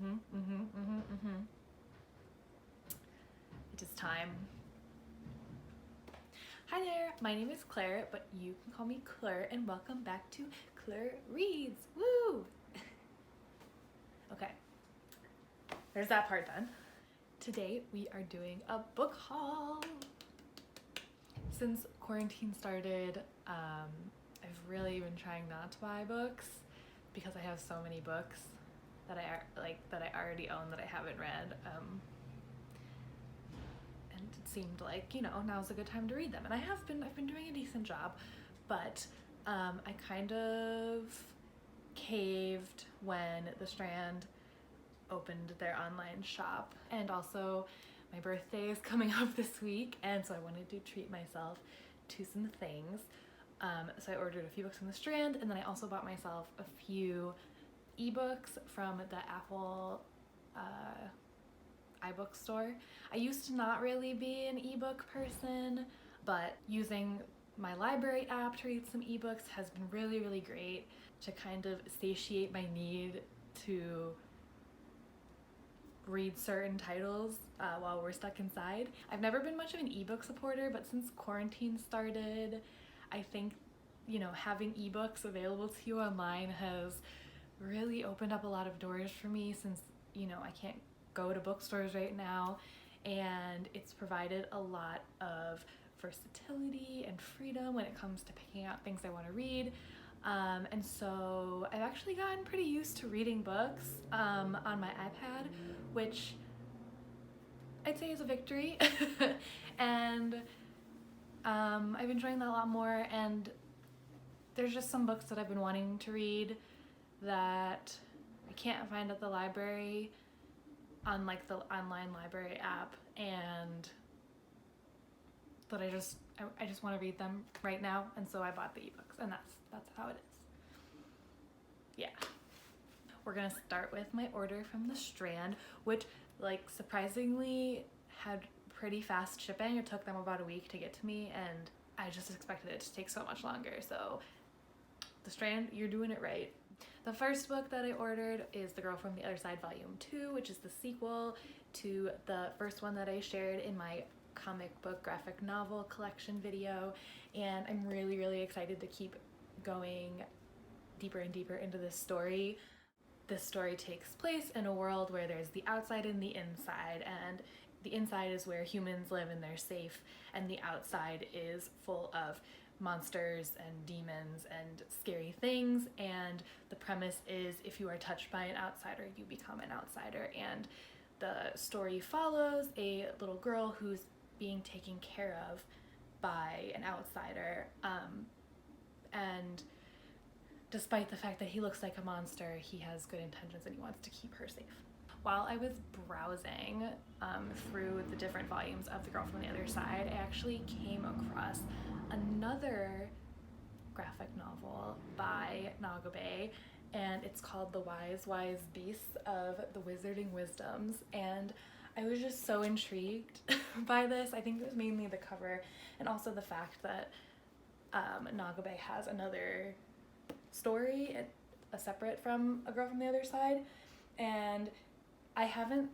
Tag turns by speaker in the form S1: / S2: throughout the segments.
S1: It is time. Hi there, my name is Claire, but you can call me Clur, and welcome back to Clur Reads. Woo! Okay, there's that part done. Today we are doing a book haul. Since quarantine started, I've really been trying not to buy books because I have so many books that I already own that I haven't read. And it seemed like, you know, now's a good time to read them. And I've been doing a decent job, but I kind of caved when the Strand opened their online shop. And also my birthday is coming up this week, and so I wanted to treat myself to some things. So I ordered a few books from the Strand, and then I also bought myself a few ebooks from the Apple iBook store. I used to not really be an ebook person, but using my library app to read some ebooks has been really, really great to kind of satiate my need to read certain titles while we're stuck inside. I've never been much of an ebook supporter, but since quarantine started, I think, you know, having ebooks available to you online has really opened up a lot of doors for me, since, you know, I can't go to bookstores right now, and it's provided a lot of versatility and freedom when it comes to picking out things I want to read. And so I've actually gotten pretty used to reading books on my iPad, which I'd say is a victory. And I've been enjoying that a lot more, and there's just some books that I've been wanting to read that I can't find at the library on like the online library app, and that I just want to read them right now, and so I bought the ebooks, and that's how it is. Yeah. We're gonna start with my order from the Strand, which, like, surprisingly had pretty fast shipping. It took them about a week to get to me, and I just expected it to take so much longer. So the Strand, you're doing it right. The first book that I ordered is The Girl from the Other Side Volume 2, which is the sequel to the first one that I shared in my comic book graphic novel collection video, and I'm really, really excited to keep going deeper and deeper into this story. This story takes place in a world where there's the outside and the inside, and the inside is where humans live and they're safe, and the outside is full of monsters and demons and scary things, and the premise is if you are touched by an outsider, you become an outsider. And the story follows a little girl who's being taken care of by an outsider, and despite the fact that he looks like a monster, he has good intentions and he wants to keep her safe. While I was browsing through the different volumes of The Girl from the Other Side, I actually came across another graphic novel by Nagabe, and it's called The Wise Wise Beasts of the Wizarding Wisdoms, and I was just so intrigued by this. I think it was mainly the cover, and also the fact that Nagabe has another story, separate from A Girl from the Other Side, and I haven't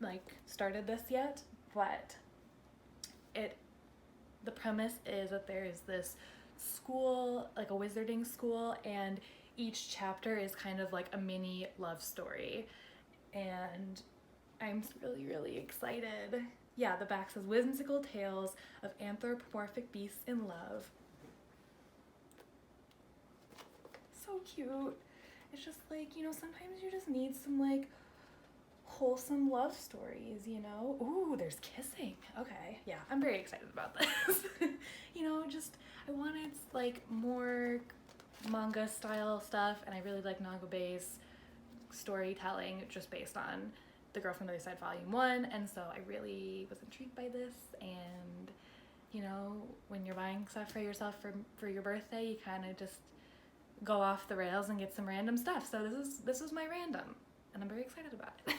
S1: like started this yet, but the premise is that there is this school, like a wizarding school, and each chapter is kind of like a mini love story, and I'm really, really excited. Yeah, the back says whimsical tales of anthropomorphic beasts in love. So cute. It's just like, you know, sometimes you just need some like wholesome love stories, you know? Ooh, there's kissing. Okay, yeah, I'm very excited about this. You know, just I wanted like more manga style stuff, and I really like Nagabe's storytelling just based on The Girl from the Other Side Volume 1, and so I really was intrigued by this. And you know, when you're buying stuff for yourself for your birthday, you kind of just go off the rails and get some random stuff. So this is my random, and I'm very excited about it.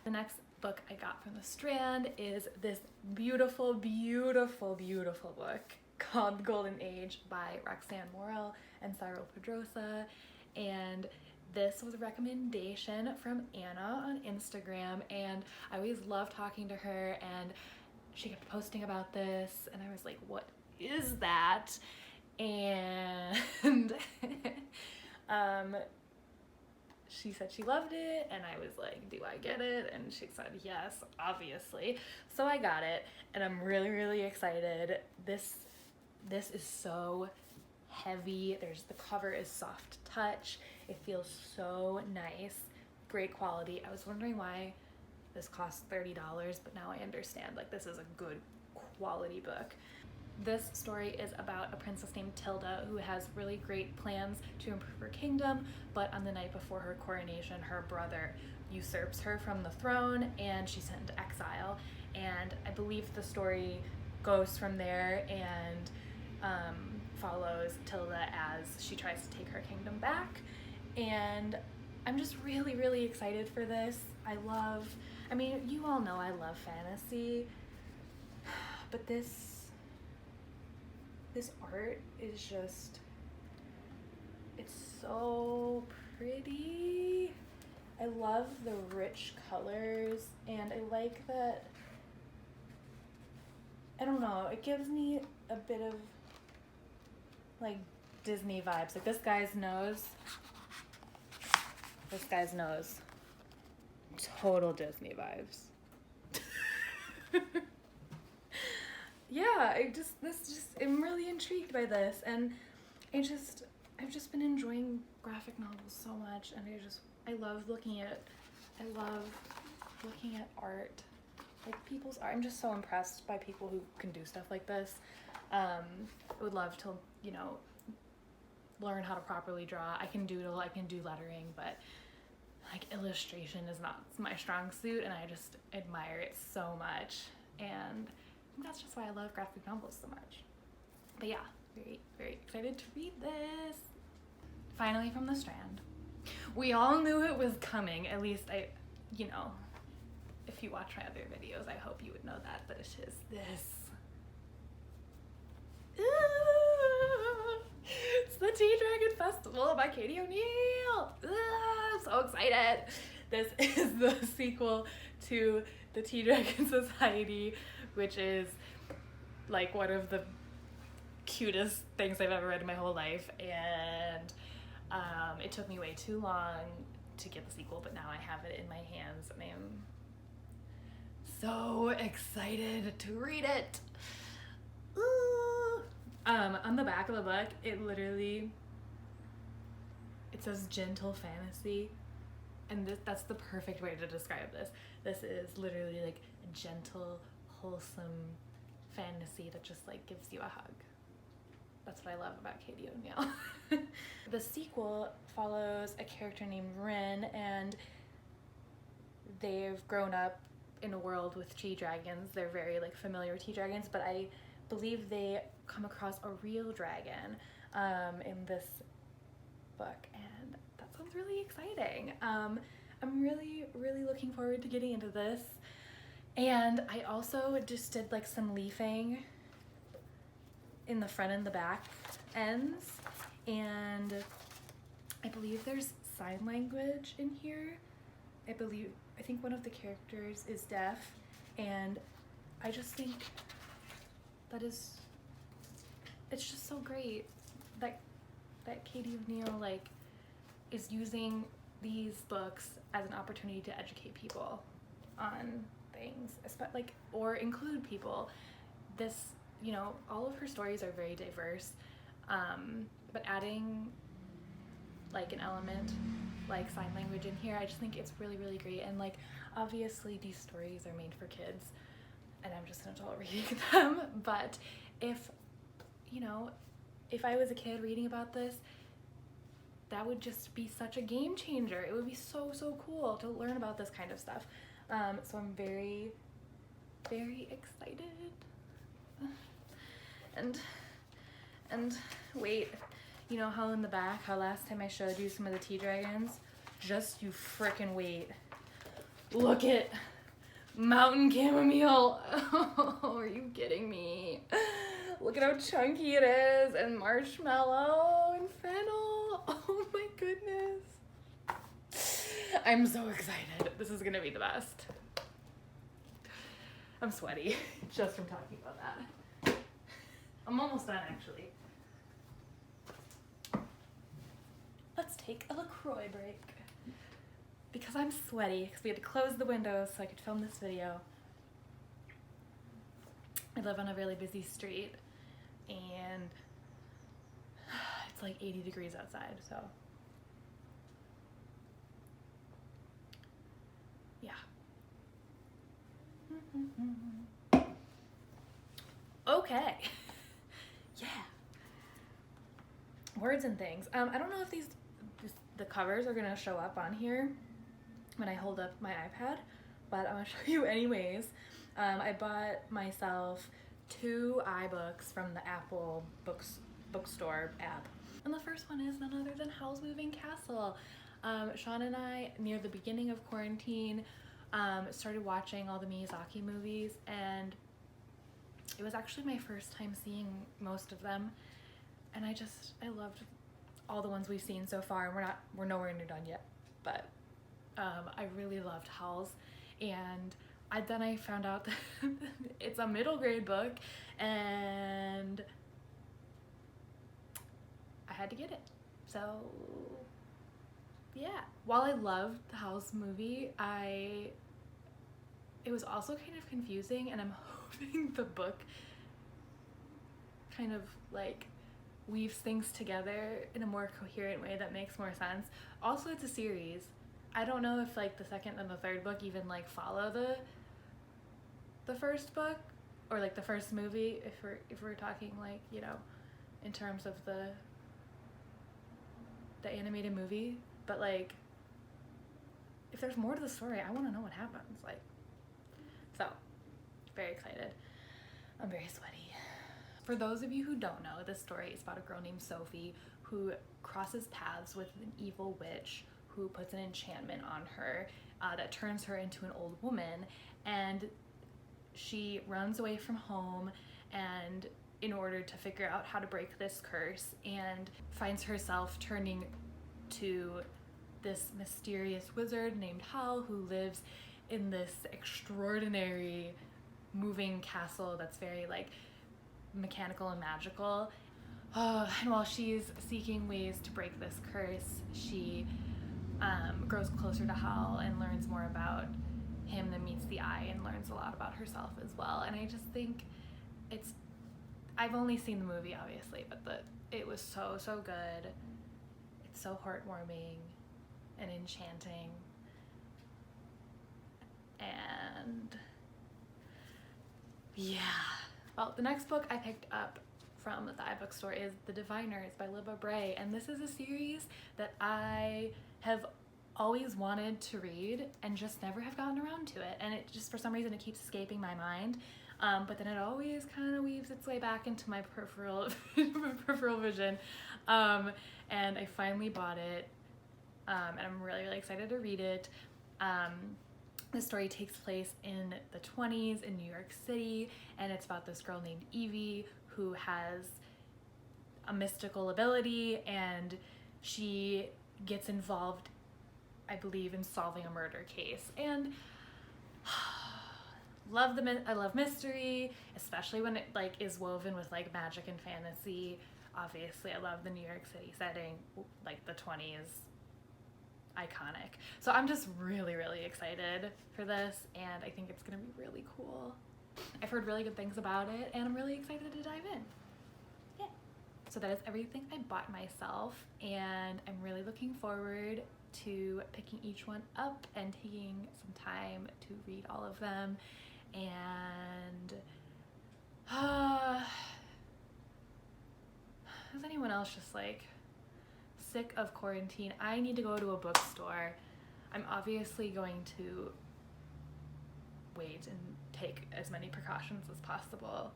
S1: The next book I got from the Strand is this beautiful, beautiful, beautiful book called Golden Age by Roxanne Morel and Cyril Pedrosa. And This was a recommendation from Anna on Instagram, and I always love talking to her, and she kept posting about this, and I was like, what is that? And she said she loved it, and I was like, do I get it? And she said yes, obviously. So I got it, and I'm really, really excited. This is so heavy. The cover is soft touch. It feels so nice. Great quality. I was wondering why this costs $30, but now I understand. Like, this is a good quality book. This story is about a princess named Tilda who has really great plans to improve her kingdom, but on the night before her coronation, her brother usurps her from the throne and she's sent into exile. And I believe the story goes from there and follows Tilda as she tries to take her kingdom back. And I'm just really, really excited for this. I mean, you all know I love fantasy, but this art is just, it's so pretty. I love the rich colors, and I like that, I don't know, it gives me a bit of like Disney vibes. Like this guy's nose, total Disney vibes. Yeah, I'm really intrigued by this, and I've just been enjoying graphic novels so much, and I love looking at art, like people's art. I'm just so impressed by people who can do stuff like this. I would love to, learn how to properly draw. I can doodle, I can do lettering, but like illustration is not my strong suit, and I just admire it so much, and that's just why I love graphic novels so much. But yeah, very, very excited to read this. Finally, from the Strand. We all knew it was coming, at least if you watch my other videos, I hope you would know that, but it's just this. It's the Tea Dragon Festival by Katie O'Neill. I'm so excited. This is the sequel to the Tea Dragon Society, which is like one of the cutest things I've ever read in my whole life, and it took me way too long to get the sequel, but now I have it in my hands and I am so excited to read it. Ooh. On the back of the book, it says gentle fantasy, and that's the perfect way to describe this. This is literally like a gentle, wholesome fantasy that just like gives you a hug. That's what I love about Katie O'Neill. The sequel follows a character named Rin, and they've grown up in a world with tea dragons. They're very like familiar with tea dragons, but I believe they come across a real dragon in this book, and that sounds really exciting. I'm really, really looking forward to getting into this. And I also just did like some leafing in the front and the back ends, and I believe there's sign language in here. I think one of the characters is deaf, and I just think it's just so great that Katie O'Neill like is using these books as an opportunity to educate people on things, or include people. This, all of her stories are very diverse, but adding like an element like sign language in here, I just think it's really, really great. And like obviously these stories are made for kids, and I'm just an adult reading them, but if I was a kid reading about this, that would just be such a game changer. It would be so, so cool to learn about this kind of stuff. So I'm very, very excited. And wait, you know how in the back, how last time I showed you some of the tea dragons? Just you frickin' wait. Look at mountain chamomile. Oh, are you kidding me? Look at how chunky it is, and marshmallow and fennel. Oh my goodness. I'm so excited. This is gonna be the best. I'm sweaty just from talking about that. I'm almost done, actually. Let's take a LaCroix break. Because I'm sweaty, because we had to close the windows so I could film this video. I live on a really busy street, and it's like 80 degrees outside, so yeah. Okay. Yeah. Words and things. I don't know if the covers are gonna show up on here when I hold up my iPad, but I'm gonna show you anyways. I bought myself 2 iBooks from the Apple bookstore app. And the first one is none other than Howl's Moving Castle. Sean and I, near the beginning of quarantine, started watching all the Miyazaki movies, and it was actually my first time seeing most of them, and I loved all the ones we've seen so far, and we're nowhere near done yet, but I really loved Howl's, and then I found out that it's a middle grade book, and I had to get it. So yeah, while I loved the Howl's movie, it was also kind of confusing, and I'm hoping the book kind of like weaves things together in a more coherent way that makes more sense. Also, it's a series. I don't know if like the second and the third book even like follow the first book, or like the first movie, if we're talking like, you know, in terms of the animated movie. But like, if there's more to the story, I want to know what happens. Like, so very excited. I'm very sweaty. For those of you who don't know, this story is about a girl named Sophie who crosses paths with an evil witch who puts an enchantment on her that turns her into an old woman, and she runs away from home and in order to figure out how to break this curse, and finds herself turning to this mysterious wizard named Hal who lives in this extraordinary moving castle that's very like mechanical and magical. And while she's seeking ways to break this curse, she grows closer to Hal and learns more about him than meets the eye, and learns a lot about herself as well. And I just think I've only seen the movie obviously, but it was so good. It's so heartwarming and enchanting, and yeah. Well, the next book I picked up from the iBookstore is The Diviners by Libba Bray, and this is a series that I have always wanted to read and just never have gotten around to it, and it just, for some reason, it keeps escaping my mind, but then it always kind of weaves its way back into my peripheral vision, and I finally bought it, and I'm really excited to read it. The story takes place in the 20s in New York City, and it's about this girl named Evie who has a mystical ability, and she gets involved, I believe, in solving a murder case. And I love mystery, especially when it like is woven with like magic and fantasy. Obviously, I love the New York City setting, like the 20s. Iconic. So I'm just really excited for this, and I think it's gonna be really cool. I've heard really good things about it, and I'm really excited to dive in. Yeah. So that is everything I bought myself, and I'm really looking forward to picking each one up and taking some time to read all of them. And is anyone else just like sick of quarantine? I need to go to a bookstore. I'm obviously going to wait and take as many precautions as possible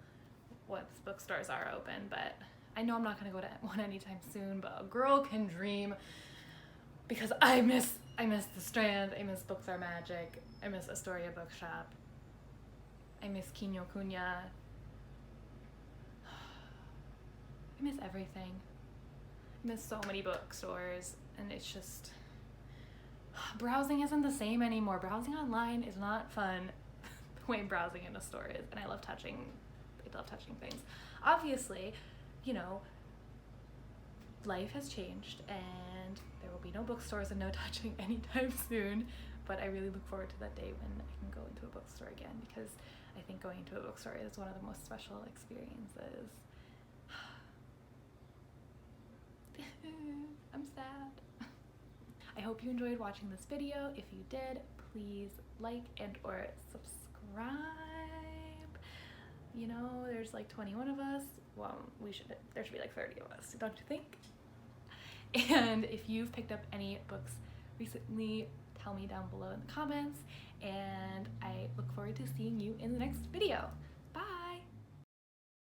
S1: once bookstores are open, but I know I'm not going to go to one anytime soon, but a girl can dream, because I miss the Strand, I miss Books Are Magic, I miss Astoria Bookshop, I miss Kinokuniya, I miss everything. I miss so many bookstores, and it's just browsing isn't the same anymore. Browsing online is not fun the way browsing in a store is, and I love touching things. Obviously, you know, life has changed and there will be no bookstores and no touching anytime soon, but I really look forward to that day when I can go into a bookstore again, because I think going into a bookstore is one of the most special experiences. I'm sad. I hope you enjoyed watching this video. If you did, please like and or subscribe. You know, there's like 21 of us. Well, there should be like 30 of us, don't you think? And if you've picked up any books recently, tell me down below in the comments, and I look forward to seeing you in the next video.